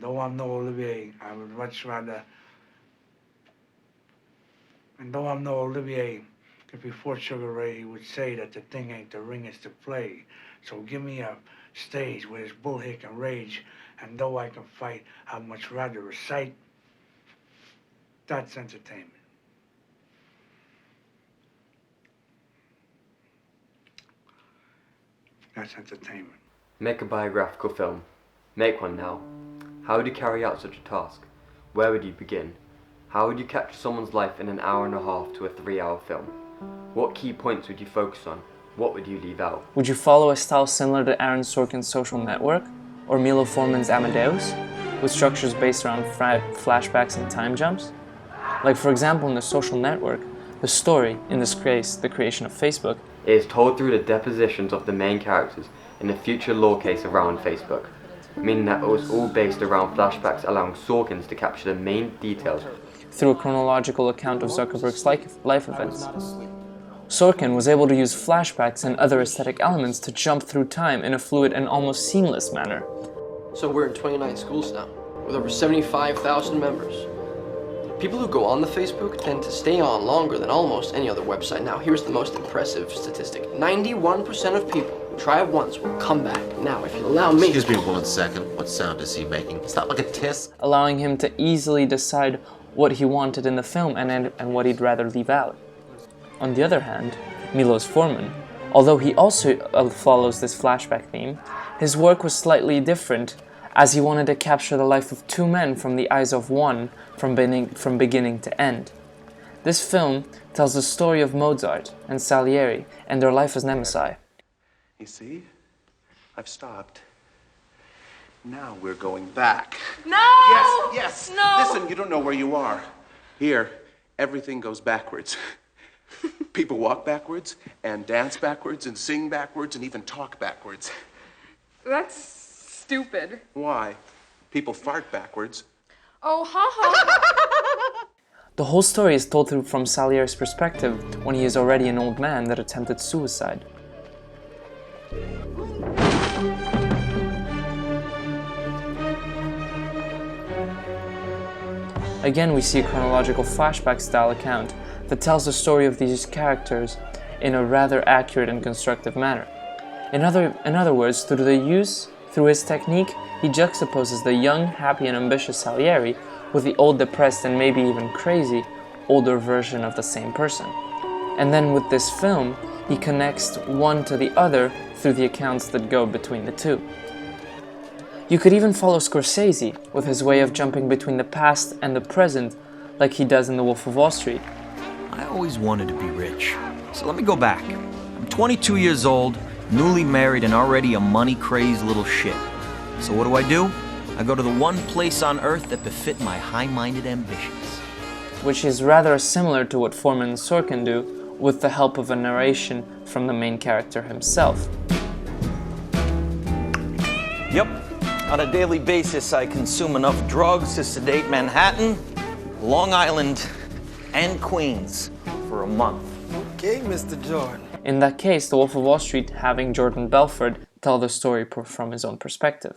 though I'm no Olivier, I would much rather. And though I'm no Olivier, if before Sugar Ray he would say that the thing ain't the ring, it's the play. So give me a stage where there's bullhead and rage, and though I can fight, I'd much rather recite. That's entertainment. That's entertainment. Make a biographical film. Make one now. How would you carry out such a task? Where would you begin? How would you capture someone's life in an hour and a half to a 3-hour film? What key points would you focus on? What would you leave out? Would you follow a style similar to Aaron Sorkin's Social Network or Milo Forman's Amadeus, with structures based around flashbacks and time jumps? Like, for example, in The Social Network, the story, in this case, the creation of Facebook, It is told through the depositions of the main characters in a future law case around Facebook, meaning that it was all based around flashbacks, allowing Sorkins to capture the main details through a chronological account of Zuckerberg's life events. Sorkin was able to use flashbacks and other aesthetic elements to jump through time in a fluid and almost seamless manner. So we're in 29 schools now, with over 75,000 members. People who go on the Facebook tend to stay on longer than almost any other website. Now, here's the most impressive statistic. 91% of people who try it once will come back. Now, if you allow me... Excuse me 1 second. What sound is he making? It's not like a tisk. Allowing him to easily decide what he wanted in the film and what he'd rather leave out. On the other hand, Milos Forman, although he also follows this flashback theme, his work was slightly different, as he wanted to capture the life of 2 men from the eyes of one, from beginning to end. This film tells the story of Mozart and Salieri and their life as nemesis. You see? I've stopped. Now we're going back. No! Yes, yes! No! Listen, you don't know where you are. Here, everything goes backwards. People walk backwards, and dance backwards, and sing backwards, and even talk backwards. That's stupid. Why? People fart backwards. Oh, ha ha. The whole story is told from Salieri's perspective when he is already an old man that attempted suicide. Again, we see a chronological flashback-style account that tells the story of these characters in a rather accurate and constructive manner. In other words, through his technique, he juxtaposes the young, happy, and ambitious Salieri with the old, depressed, and maybe even crazy, older version of the same person. And then with this film, he connects one to the other through the accounts that go between the two. You could even follow Scorsese with his way of jumping between the past and the present, like he does in The Wolf of Wall Street. I always wanted to be rich, so let me go back. I'm 22 years old, newly married, and already a money-crazed little shit. So what do? I go to the one place on earth that befit my high-minded ambitions. Which is rather similar to what Forman and Sorkin do, with the help of a narration from the main character himself. Yep, on a daily basis I consume enough drugs to sedate Manhattan, Long Island, and Queens for a month. Okay, Mr. Jordan. In that case, The Wolf of Wall Street having Jordan Belfort tell the story from his own perspective.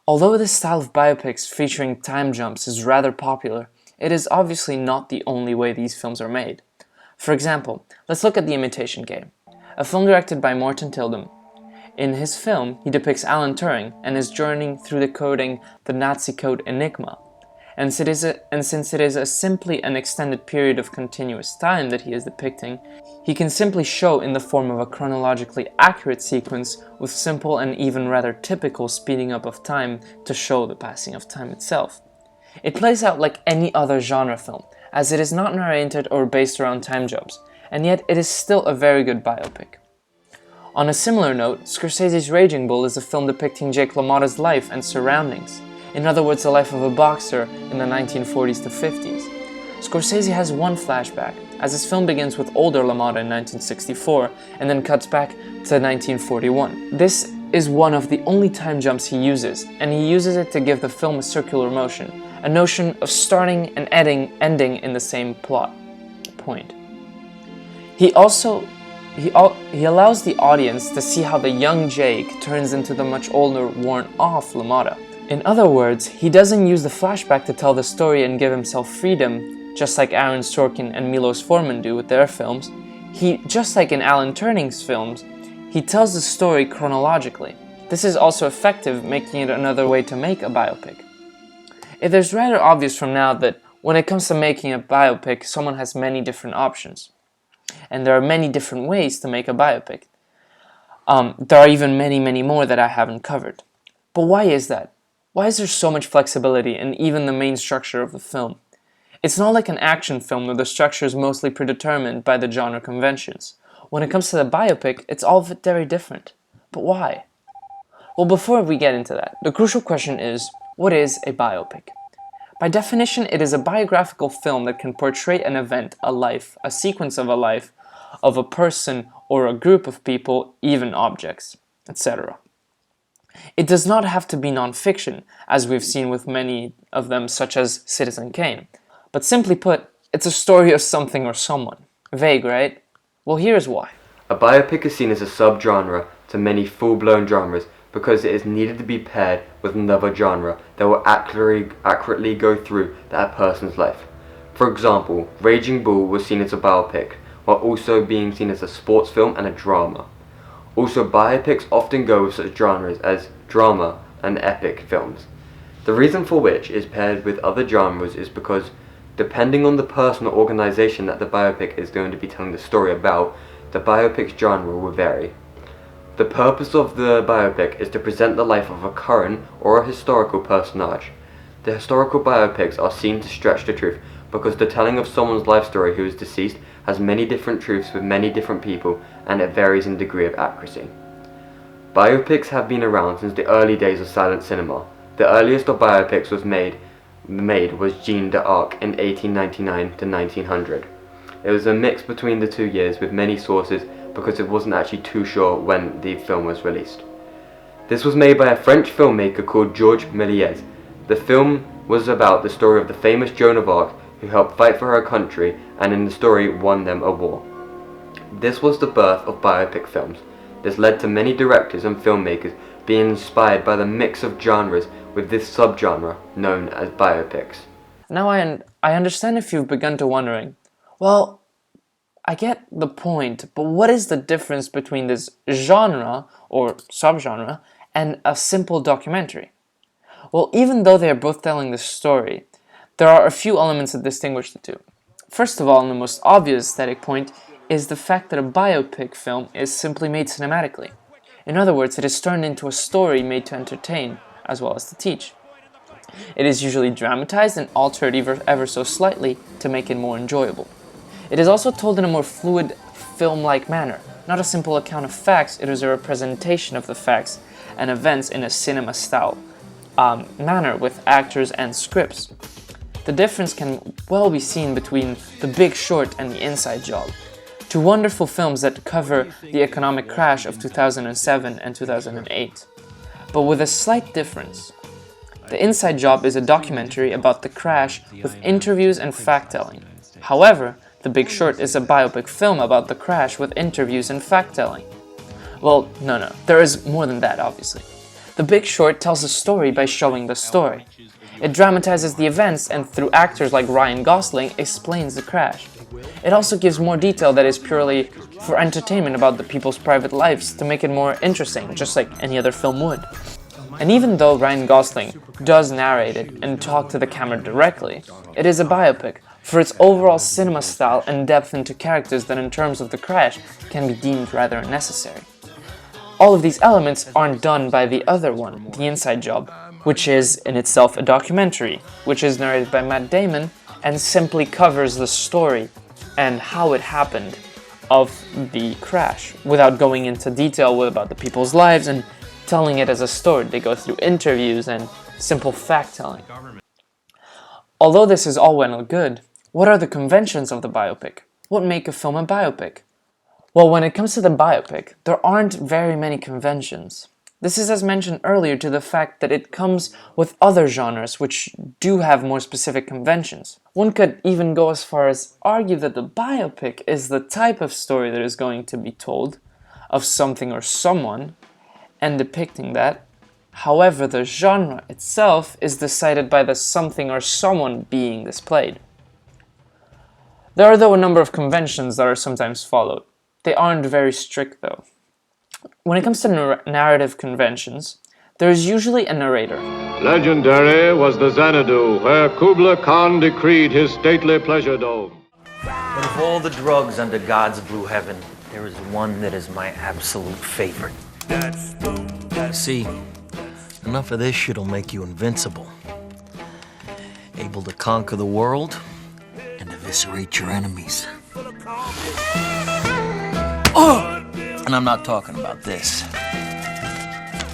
Although this style of biopics featuring time jumps is rather popular, it is obviously not the only way these films are made. For example, let's look at The Imitation Game, a film directed by Morten Tildum. In his film, he depicts Alan Turing and his journey through decoding the Nazi code Enigma. And since it is simply an extended period of continuous time that he is depicting, he can simply show in the form of a chronologically accurate sequence with simple and even rather typical speeding up of time to show the passing of time itself. It plays out like any other genre film, as it is not narrated or based around time jumps, and yet it is still a very good biopic. On a similar note, Scorsese's Raging Bull is a film depicting Jake LaMotta's life and surroundings. In other words, the life of a boxer in the 1940s to 50s. Scorsese has one flashback, as his film begins with older LaMotta in 1964 and then cuts back to 1941. This is one of the only time jumps he uses, and he uses it to give the film a circular motion, a notion of starting and ending in the same plot point. He allows the audience to see how the young Jake turns into the much older, worn-off LaMotta, In other words, he doesn't use the flashback to tell the story and give himself freedom, just like Aaron Sorkin and Milos Forman do with their films. Just like in Alan Turning's films, he tells the story chronologically. This is also effective, making it another way to make a biopic. It is rather obvious from now that when it comes to making a biopic, someone has many different options. And there are many different ways to make a biopic. There are even many more that I haven't covered. But why is that? Why is there so much flexibility in even the main structure of the film? It's not like an action film where the structure is mostly predetermined by the genre conventions. When it comes to the biopic, it's all very different. But why? Well, before we get into that, the crucial question is, what is a biopic? By definition, it is a biographical film that can portray an event, a life, a sequence of a life, of a person or a group of people, even objects, etc. It does not have to be non-fiction, as we've seen with many of them, such as Citizen Kane. But simply put, it's a story of something or someone. Vague, right? Well, here's why. A biopic is seen as a subgenre to many full-blown genres because it is needed to be paired with another genre that will accurately go through that person's life. For example, Raging Bull was seen as a biopic, while also being seen as a sports film and a drama. Also, biopics often go with such genres as drama and epic films. The reason for which is paired with other genres is because, depending on the person or organization that the biopic is going to be telling the story about, the biopic's genre will vary. The purpose of the biopic is to present the life of a current or a historical personage. The historical biopics are seen to stretch the truth because the telling of someone's life story who is deceased has many different truths with many different people, and it varies in degree of accuracy. Biopics have been around since the early days of silent cinema. The earliest of biopics was made was Jeanne d'Arc in 1899 to 1900. It was a mix between the 2 years with many sources because it wasn't actually too sure when the film was released. This was made by a French filmmaker called Georges Méliès. The film was about the story of the famous Joan of Arc who helped fight for her country and in the story won them a war. This was the birth of biopic films. This led to many directors and filmmakers being inspired by the mix of genres with this subgenre known as biopics. Now I understand if you've begun to wondering, well, I get the point, but what is the difference between this genre or subgenre and a simple documentary? Well, even though they are both telling the story, there are a few elements that distinguish the two. First of all, and the most obvious aesthetic point, is the fact that a biopic film is simply made cinematically. In other words, it is turned into a story made to entertain, as well as to teach. It is usually dramatized and altered ever so slightly to make it more enjoyable. It is also told in a more fluid, film-like manner. Not a simple account of facts, it is a representation of the facts and events in a cinema-style manner with actors and scripts. The difference can well be seen between The Big Short and The Inside Job, two wonderful films that cover the economic crash of 2007 and 2008, but with a slight difference. The Inside Job is a documentary about the crash with interviews and fact-telling. However, The Big Short is a biopic film about the crash with interviews and fact-telling. Well, no, there is more than that, obviously. The Big Short tells a story by showing the story. It dramatizes the events and through actors like Ryan Gosling explains the crash. It also gives more detail that is purely for entertainment about the people's private lives to make it more interesting, just like any other film would. And even though Ryan Gosling does narrate it and talk to the camera directly, it is a biopic for its overall cinema style and depth into characters that in terms of the crash can be deemed rather unnecessary. All of these elements aren't done by the other one, The Inside Job, which is in itself a documentary, which is narrated by Matt Damon and simply covers the story and how it happened of the crash, without going into detail about the people's lives and telling it as a story. They go through interviews and simple fact-telling. Although this is all well and good, what are the conventions of the biopic? What make a film a biopic? Well, when it comes to the biopic, there aren't very many conventions. This is, as mentioned earlier, to the fact that it comes with other genres which do have more specific conventions. One could even go as far as argue that the biopic is the type of story that is going to be told of something or someone and depicting that, However, the genre itself is decided by the something or someone being displayed. There are, though, a number of conventions that are sometimes followed. They aren't very strict, though. When it comes to narrative conventions, there is usually a narrator. Legendary was the Xanadu, where Kubla Khan decreed his stately pleasure dome. But of all the drugs under God's blue heaven, there is one that is my absolute favorite. See, enough of this shit'll make you invincible. Able to conquer the world and eviscerate your enemies. Oh! And I'm not talking about this.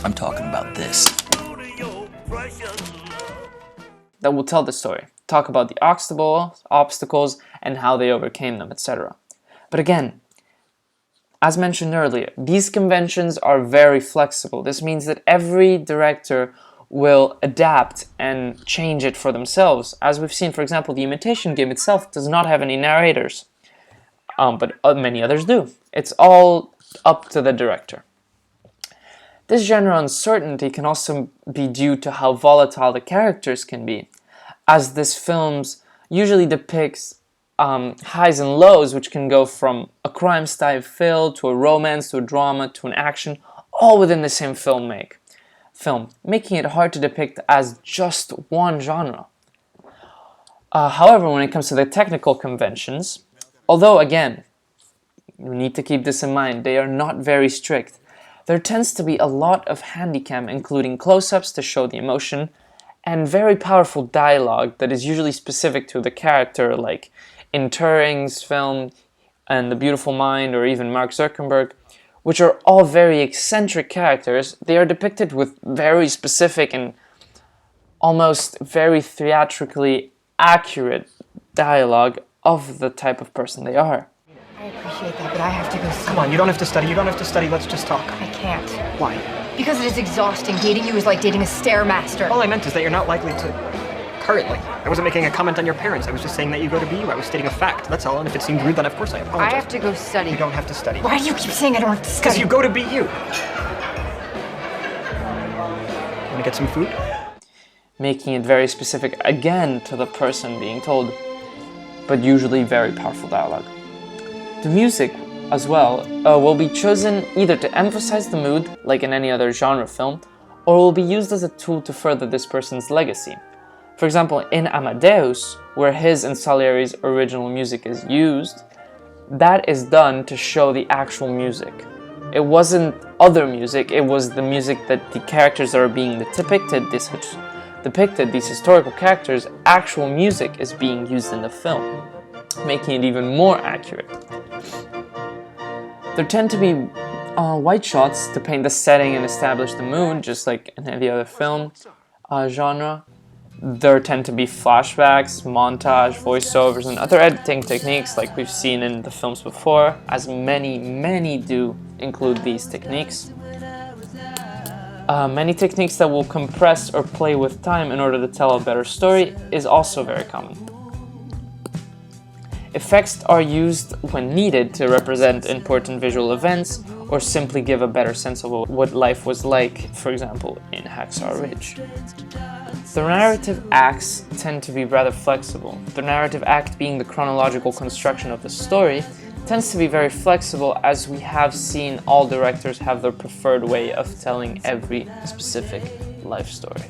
I'm talking about this. That will tell the story, talk about the obstacles and how they overcame them, etc. But again, as mentioned earlier, these conventions are very flexible. This means that every director will adapt and change it for themselves. As we've seen, for example, The Imitation Game itself does not have any narrators, but many others do. It's all up to the director. This genre uncertainty can also be due to how volatile the characters can be, as this film usually depicts highs and lows, which can go from a crime-style film to a romance to a drama to an action, all within the same film, making it hard to depict as just one genre. However, when it comes to the technical conventions, although again, you need to keep this in mind, they are not very strict. There tends to be a lot of handycam, including close-ups to show the emotion, and very powerful dialogue that is usually specific to the character, like in Turing's film and The Beautiful Mind, or even Mark Zuckerberg, which are all very eccentric characters. They are depicted with very specific and almost very theatrically accurate dialogue of the type of person they are. I appreciate that, but I have to go study. Come on, you don't have to study. You don't have to study. Let's just talk. I can't. Why? Because it is exhausting. Dating you is like dating a stairmaster. All I meant is that you're not likely to... Currently. I wasn't making a comment on your parents. I was just saying that you go to BU. I was stating a fact. That's all. And if it seemed rude, then of course I apologize. I have to go study. You don't have to study. Why do you keep saying I don't have to study? Because you go to BU. Want to get some food? Making it very specific again to the person being told, but usually very powerful dialogue. The music, as well, will be chosen either to emphasize the mood, like in any other genre film, or will be used as a tool to further this person's legacy. For example, in Amadeus, where his and Salieri's original music is used, that is done to show the actual music. It wasn't other music, it was the music that the characters that are being depicted, these historical characters, actual music is being used in the film, making it even more accurate. There tend to be white shots to paint the setting and establish the mood, just like in any other film genre. There tend to be flashbacks, montage, voiceovers, and other editing techniques like we've seen in the films before, as many do include these techniques. Many techniques that will compress or play with time in order to tell a better story is also very common. Effects are used when needed to represent important visual events or simply give a better sense of what life was like, for example, in Hacksaw Ridge. The narrative acts tend to be rather flexible. The narrative act, being the chronological construction of the story, tends to be very flexible, as we have seen all directors have their preferred way of telling every specific life story.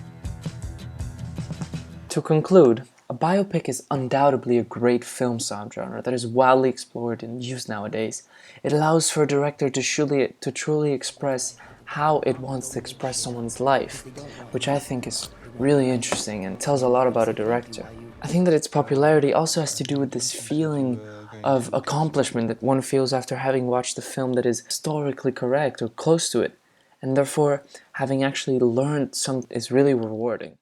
To conclude, a biopic is undoubtedly a great film subgenre that is widely explored and used nowadays. It allows for a director to truly express how it wants to express someone's life, which I think is really interesting and tells a lot about a director. I think that its popularity also has to do with this feeling of accomplishment that one feels after having watched a film that is historically correct or close to it, and therefore having actually learned something is really rewarding.